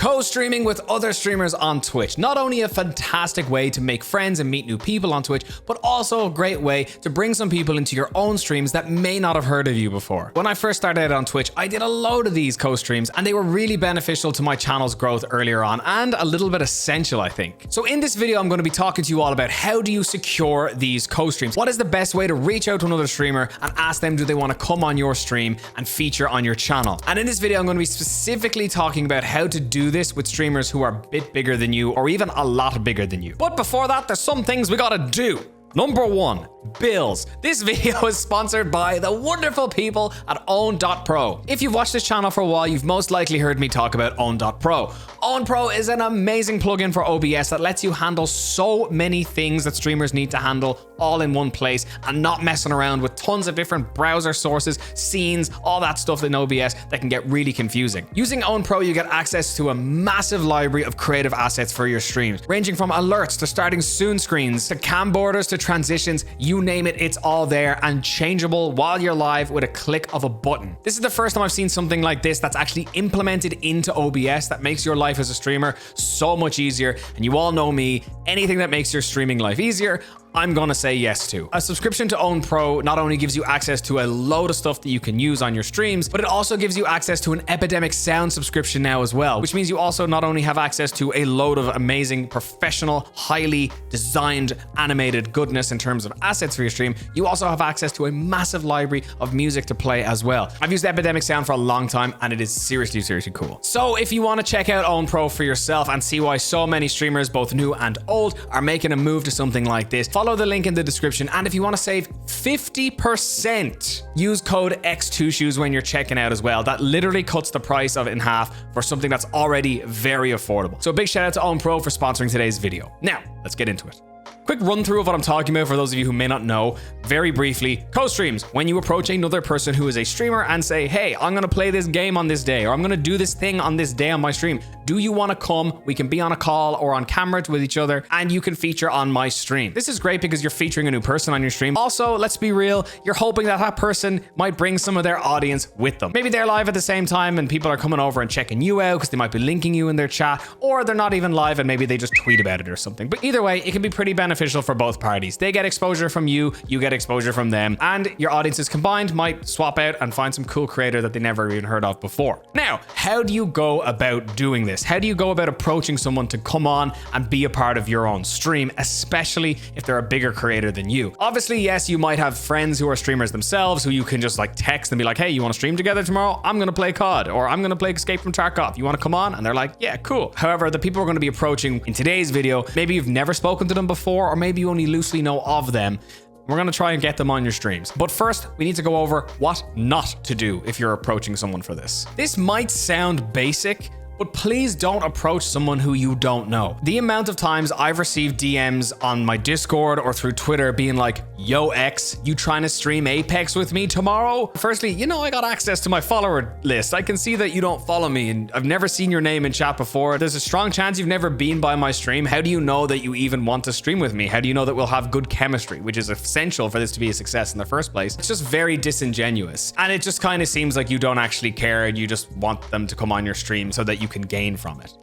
Co-streaming with other streamers on Twitch. Not only a fantastic way to make friends and meet new people on Twitch, but also a great way to bring some people into your own streams that may not have heard of you before. When I first started out on Twitch, I did a load of these co-streams and they were really beneficial to my channel's growth earlier on and a little bit essential, I think. So in this video, I'm going to be talking to you all about how do you secure these co-streams? What is the best way to reach out to another streamer and ask them, do they want to come on your stream and feature on your channel? And in this video, I'm going to be specifically talking about how to do this with streamers who are a bit bigger than you or even a lot bigger than you. But before that, there's some things we gotta do. Number one, bills. This video is sponsored by the wonderful people at Own.pro. If you've watched this channel for a while, you've most likely heard me talk about Own.pro. Own.pro is an amazing plugin for OBS that lets you handle so many things that streamers need to handle all in one place and not messing around with tons of different browser sources, scenes, all that stuff in OBS that can get really confusing. Using Own.pro, you get access to a massive library of creative assets for your streams, ranging from alerts to starting soon screens to cam borders to transitions, you name it, it's all there and changeable while you're live with a click of a button. This is the first time I've seen something like this that's actually implemented into OBS that makes your life as a streamer so much easier. And you all know me, anything that makes your streaming life easier, I'm gonna say yes to. A subscription to Own Pro not only gives you access to a load of stuff that you can use on your streams, but it also gives you access to an Epidemic Sound subscription now as well, which means you also not only have access to a load of amazing, professional, highly designed, animated goodness in terms of assets for your stream, you also have access to a massive library of music to play as well. I've used Epidemic Sound for a long time and it is seriously cool. So if you want to check out Own Pro for yourself and see why so many streamers, both new and old, are making a move to something like this, follow the link in the description. And if you want to save 50%, use code X2Shoes when you're checking out as well. That literally cuts the price of it in half for something that's already very affordable. So a big shout out to Own Pro for sponsoring today's video. Now, let's get into it. Quick run through of what I'm talking about for those of you who may not know. Very briefly, co-streams. When you approach another person who is a streamer and say, hey, I'm gonna play this game on this day, or I'm gonna do this thing on this day on my stream. Do you wanna come? We can be on a call or on camera with each other and you can feature on my stream. This is great because you're featuring a new person on your stream. Also, let's be real, you're hoping that that person might bring some of their audience with them. Maybe they're live at the same time and people are coming over and checking you out because they might be linking you in their chat, or they're not even live and maybe they just tweet about it or something. But either way, it can be pretty beneficial for both parties. They get exposure from you, you get exposure from them, and your audiences combined might swap out and find some cool creator that they never even heard of before. Now, how do you go about doing this? How do you go about approaching someone to come on and be a part of your own stream, especially if they're a bigger creator than you? Obviously, yes, you might have friends who are streamers themselves who you can just like text and be like, hey, you want to stream together tomorrow? I'm going to play COD, or I'm going to play Escape from Tarkov. You want to come on? And they're like, yeah, cool. However, the people we're going to be approaching in today's video, maybe you've never spoken to them before, or maybe you only loosely know of them. We're going to try and get them on your streams. But first, we need to go over what not to do if you're approaching someone for this. This might sound basic, but please don't approach someone who you don't know. The amount of times I've received DMs on my Discord or through Twitter being like, yo X, you trying to stream Apex with me tomorrow? Firstly, you know I got access to my follower list. I can see that you don't follow me and I've never seen your name in chat before. There's a strong chance you've never been by my stream. How do you know that you even want to stream with me? How do you know that we'll have good chemistry, which is essential for this to be a success in the first place? It's just very disingenuous. And it just kind of seems like you don't actually care and you just want them to come on your stream so that you can gain from it.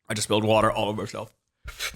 I just spilled water all over myself.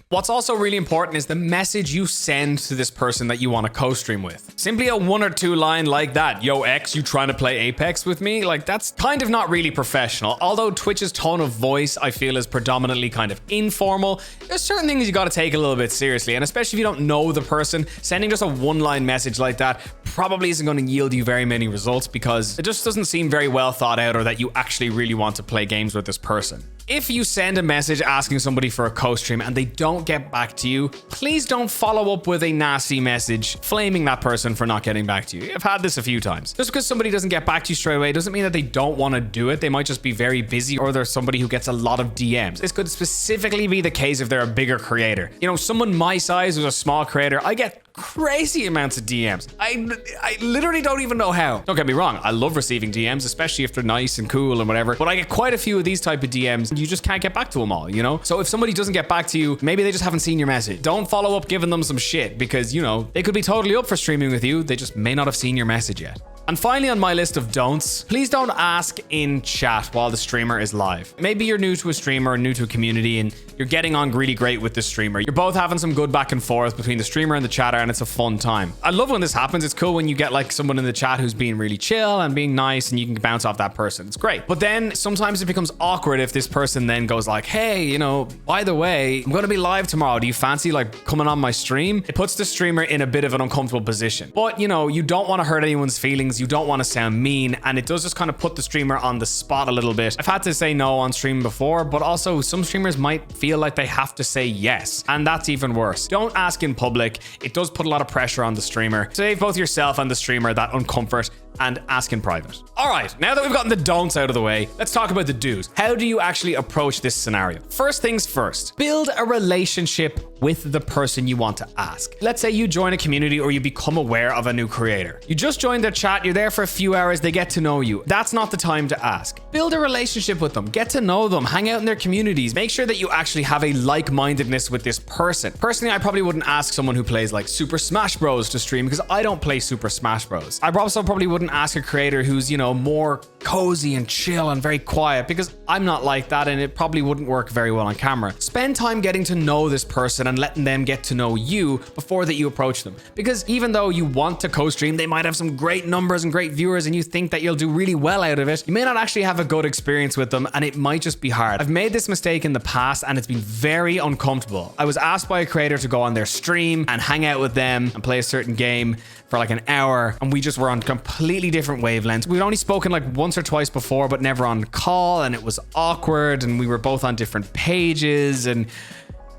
What's also really important is the message you send to this person that you want to co-stream with. Simply a 1 or 2 line like that, yo X, you trying to play Apex with me? Like, that's kind of not really professional. Although Twitch's tone of voice, I feel, is predominantly kind of informal, there's certain things you got to take a little bit seriously. And especially if you don't know the person, sending just a 1-line message like that probably isn't going to yield you very many results because it just doesn't seem very well thought out or that you actually really want to play games with this person. If you send a message asking somebody for a co-stream and they don't get back to you, please don't follow up with a nasty message flaming that person for not getting back to you. I've had this a few times. Just because somebody doesn't get back to you straight away doesn't mean that they don't want to do it. They might just be very busy or they're somebody who gets a lot of DMs. This could specifically be the case if they're a bigger creator. You know, someone my size who's a small creator, I get crazy amounts of DMs. I literally don't even know how. Don't get me wrong, I love receiving DMs, especially if they're nice and cool and whatever, but I get quite a few of these type of DMs and you just can't get back to them all, you know? So if somebody doesn't get back to you, maybe they just haven't seen your message. Don't follow up giving them some shit because, you know, they could be totally up for streaming with you. They just may not have seen your message yet. And finally on my list of don'ts, please don't ask in chat while the streamer is live. Maybe you're new to a streamer or new to a community and you're getting on really great with the streamer. You're both having some good back and forth between the streamer and the chatter, and it's a fun time. I love when this happens. It's cool when you get like someone in the chat who's being really chill and being nice and you can bounce off that person. It's great. But then sometimes it becomes awkward if this person then goes like, hey, you know, by the way, I'm going to be live tomorrow. Do you fancy like coming on my stream? It puts the streamer in a bit of an uncomfortable position. But you know, you don't want to hurt anyone's feelings. You don't want to sound mean, and it does just kind of put the streamer on the spot a little bit. I've had to say no on stream before, but also some streamers might feel like they have to say yes, and that's even worse. Don't ask in public. It does put a lot of pressure on the streamer. Save both yourself and the streamer that uncomfort and ask in private. All right, now that we've gotten the don'ts out of the way, let's talk about the do's. How do you actually approach this scenario? First things first, build a relationship with the person you want to ask. Let's say you join a community or you become aware of a new creator. You just joined their chat, you're there for a few hours, they get to know you. That's not the time to ask. Build a relationship with them, get to know them, hang out in their communities, make sure that you actually have a like-mindedness with this person. Personally, I probably wouldn't ask someone who plays like Super Smash Bros to stream because I don't play Super Smash Bros. I also probably wouldn't ask a creator who's, you know, more cozy and chill and very quiet because I'm not like that and it probably wouldn't work very well on camera. Spend time getting to know this person and letting them get to know you before that you approach them. Because even though you want to co-stream, they might have some great numbers and great viewers and you think that you'll do really well out of it. You may not actually have a good experience with them and it might just be hard. I've made this mistake in the past and it's been very uncomfortable. I was asked by a creator to go on their stream and hang out with them and play a certain game for like an hour, and we just were on completely different wavelengths. We'd only spoken like once or twice before, but never on call, and it was awkward, and we were both on different pages, and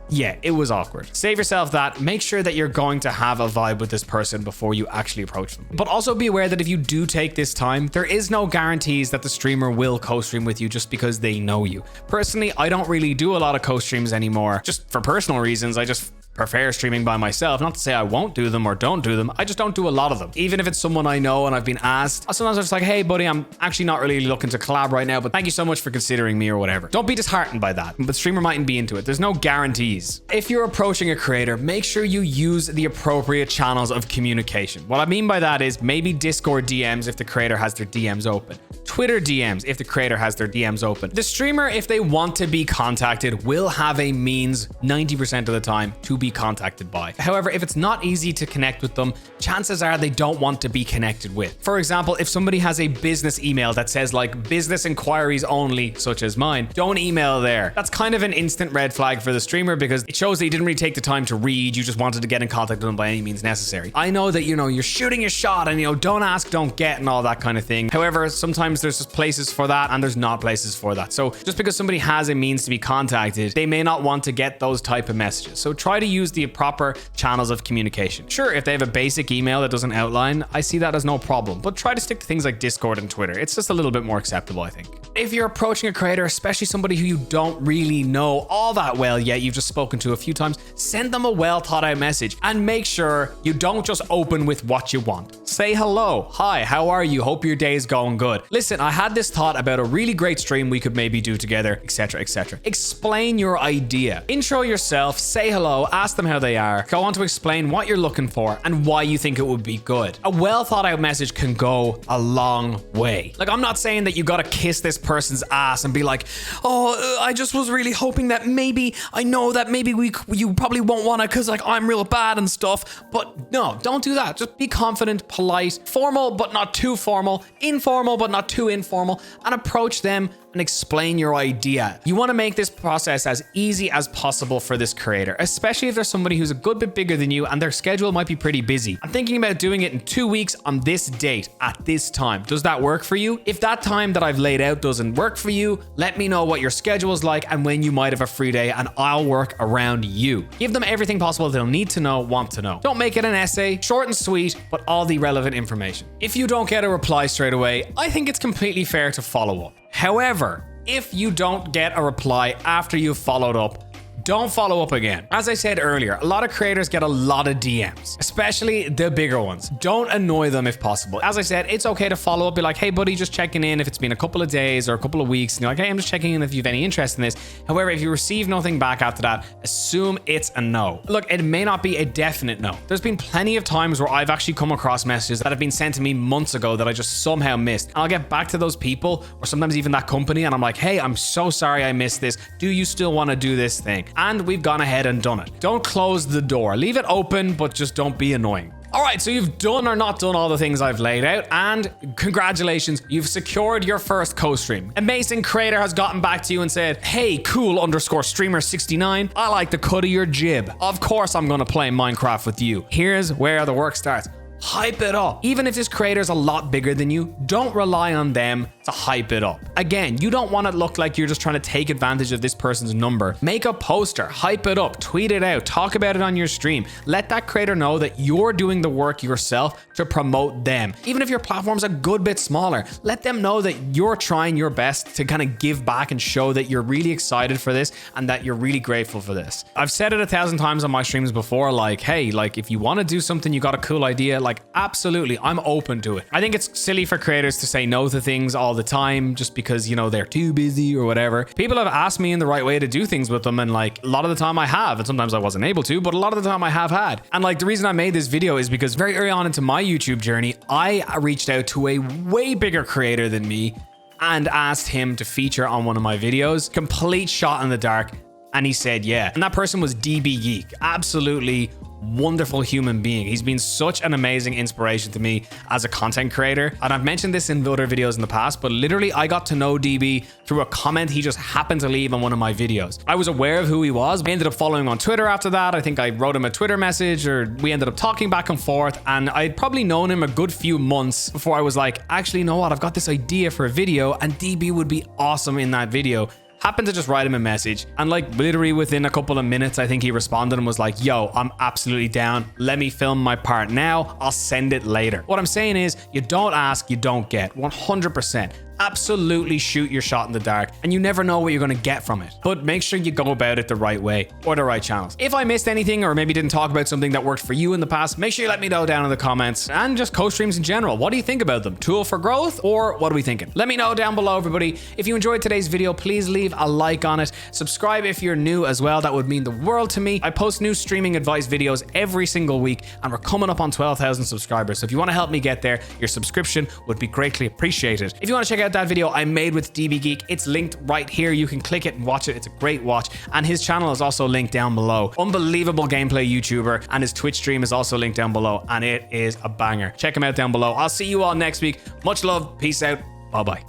yeah, it was awkward. Save yourself that. Make sure that you're going to have a vibe with this person before you actually approach them. But also be aware that if you do take this time, there is no guarantees that the streamer will co-stream with you just because they know you. Personally, I don't really do a lot of co-streams anymore. Just for personal reasons, I just prefer streaming by myself. Not to say I won't do them or don't do them. I just don't do a lot of them. Even if it's someone I know and I've been asked, sometimes I'm just like, hey buddy, I'm actually not really looking to collab right now, but thank you so much for considering me or whatever. Don't be disheartened by that. But the streamer mightn't be into it. There's no guarantees. If you're approaching a creator, make sure you use the appropriate channels of communication. What I mean by that is maybe Discord DMs if the creator has their DMs open. Twitter DMs if the creator has their DMs open. The streamer, if they want to be contacted, will have a means 90% of the time to be contacted by. However, if it's not easy to connect with them, chances are they don't want to be connected with. For example, if somebody has a business email that says like business inquiries only, such as mine, don't email there. That's kind of an instant red flag for the streamer because it shows that you didn't really take the time to read. You just wanted to get in contact with them by any means necessary. I know that, you know, you're shooting your shot and, you know, don't ask, don't get and all that kind of thing. However, sometimes there's just places for that and there's not places for that. So just because somebody has a means to be contacted, they may not want to get those type of messages. So try to use the proper channels of communication. Sure, if they have a basic email that doesn't outline, I see that as no problem, but try to stick to things like Discord and Twitter. It's just a little bit more acceptable, I think. If you're approaching a creator, especially somebody who you don't really know all that well yet, you've just spoken to a few times, send them a well thought out message and make sure you don't just open with what you want. Say hello, hi, how are you? Hope your day is going good. Listen, I had this thought about a really great stream we could maybe do together, etc., etc. Explain your idea. Intro yourself, say hello, ask them how they are, go on to explain what you're looking for and why you think it would be good. A well thought out message can go a long way. Like, I'm not saying that you gotta kiss this person's ass and be like, oh, I just was really hoping that maybe, I know that maybe you probably won't wanna cause like I'm real bad and stuff, but no, don't do that. Just be confident, polite, formal but not too formal, informal but not too informal, and approach them and explain your idea. You want to make this process as easy as possible for this creator, especially if there's somebody who's a good bit bigger than you and their schedule might be pretty busy. I'm thinking about doing it in 2 weeks on this date at this time. Does that work for you? If that time that I've laid out doesn't work for you, let me know what your schedule is like and when you might have a free day and I'll work around you. Give them everything possible they'll need to know, want to know. Don't make it an essay, short and sweet, but all the relevant information. If you don't get a reply straight away, I think it's completely fair to follow up. However, if you don't get a reply after you've followed up, don't follow up again. As I said earlier, a lot of creators get a lot of DMs, especially the bigger ones. Don't annoy them if possible. As I said, it's okay to follow up, be like, hey buddy, just checking in if it's been a couple of days or a couple of weeks. And you're like, hey, I'm just checking in if you have any interest in this. However, if you receive nothing back after that, assume it's a no. Look, it may not be a definite no. There's been plenty of times where I've actually come across messages that have been sent to me months ago that I just somehow missed. And I'll get back to those people or sometimes even that company and I'm like, hey, I'm so sorry I missed this. Do you still want to do this thing? And we've gone ahead and done it. Don't close the door. Leave it open, but just don't be annoying. All right, so you've done or not done all the things I've laid out, and congratulations, you've secured your first co-stream. Amazing creator has gotten back to you and said, hey, cool_streamer69, I like the cut of your jib. Of course I'm gonna play Minecraft with you. Here's where the work starts. Hype it up. Even if this creator's a lot bigger than you, don't rely on them to hype it up. Again, you don't want to look like you're just trying to take advantage of this person's number. Make a poster, hype it up, tweet it out, talk about it on your stream. Let that creator know that you're doing the work yourself to promote them. Even if your platform's a good bit smaller, let them know that you're trying your best to kind of give back and show that you're really excited for this and that you're really grateful for this. I've said it 1,000 times on my streams before, like, hey, like if you want to do something, you got a cool idea, like absolutely, I'm open to it. I think it's silly for creators to say no to things all the time just because, you know, they're too busy or whatever. People have asked me in the right way to do things with them, and like a lot of the time I have, and sometimes I wasn't able to, but a lot of the time I have had. And like the reason I made this video is because very early on into my YouTube journey, I reached out to a way bigger creator than me and asked him to feature on one of my videos. Complete shot in the dark. And he said, yeah. And that person was DB Geek. Absolutely wonderful human being. He's been such an amazing inspiration to me as a content creator. And I've mentioned this in other videos in the past, but literally I got to know DB through a comment he just happened to leave on one of my videos. I was aware of who he was. I ended up following him on Twitter after that. I think I wrote him a Twitter message, or we ended up talking back and forth. And I'd probably known him a good few months before I was like, actually, you know what? I've got this idea for a video and DB would be awesome in that video. Happened to just write him a message, and like literally within a couple of minutes, I think he responded and was like, yo, I'm absolutely down. Let me film my part now. I'll send it later. What I'm saying is, you don't ask, you don't get. 100%. Absolutely shoot your shot in the dark, and you never know what you're going to get from it. But make sure you go about it the right way or the right channels. If I missed anything or maybe didn't talk about something that worked for you in the past, make sure you let me know down in the comments. And just co-streams in general. What do you think about them? Tool for growth, or what are we thinking? Let me know down below, everybody. If you enjoyed today's video, please leave a like on it. Subscribe if you're new as well. That would mean the world to me. I post new streaming advice videos every single week, and we're coming up on 12,000 subscribers. So if you want to help me get there, your subscription would be greatly appreciated. If you want to check out that video I made with DB Geek, it's linked right here. You can click it and watch it. It's a great watch, and his channel is also linked down below. Unbelievable gameplay YouTuber, and his Twitch stream is also linked down below, and it is a banger. Check him out down below. I'll see you all next week. Much love. Peace out. Bye bye.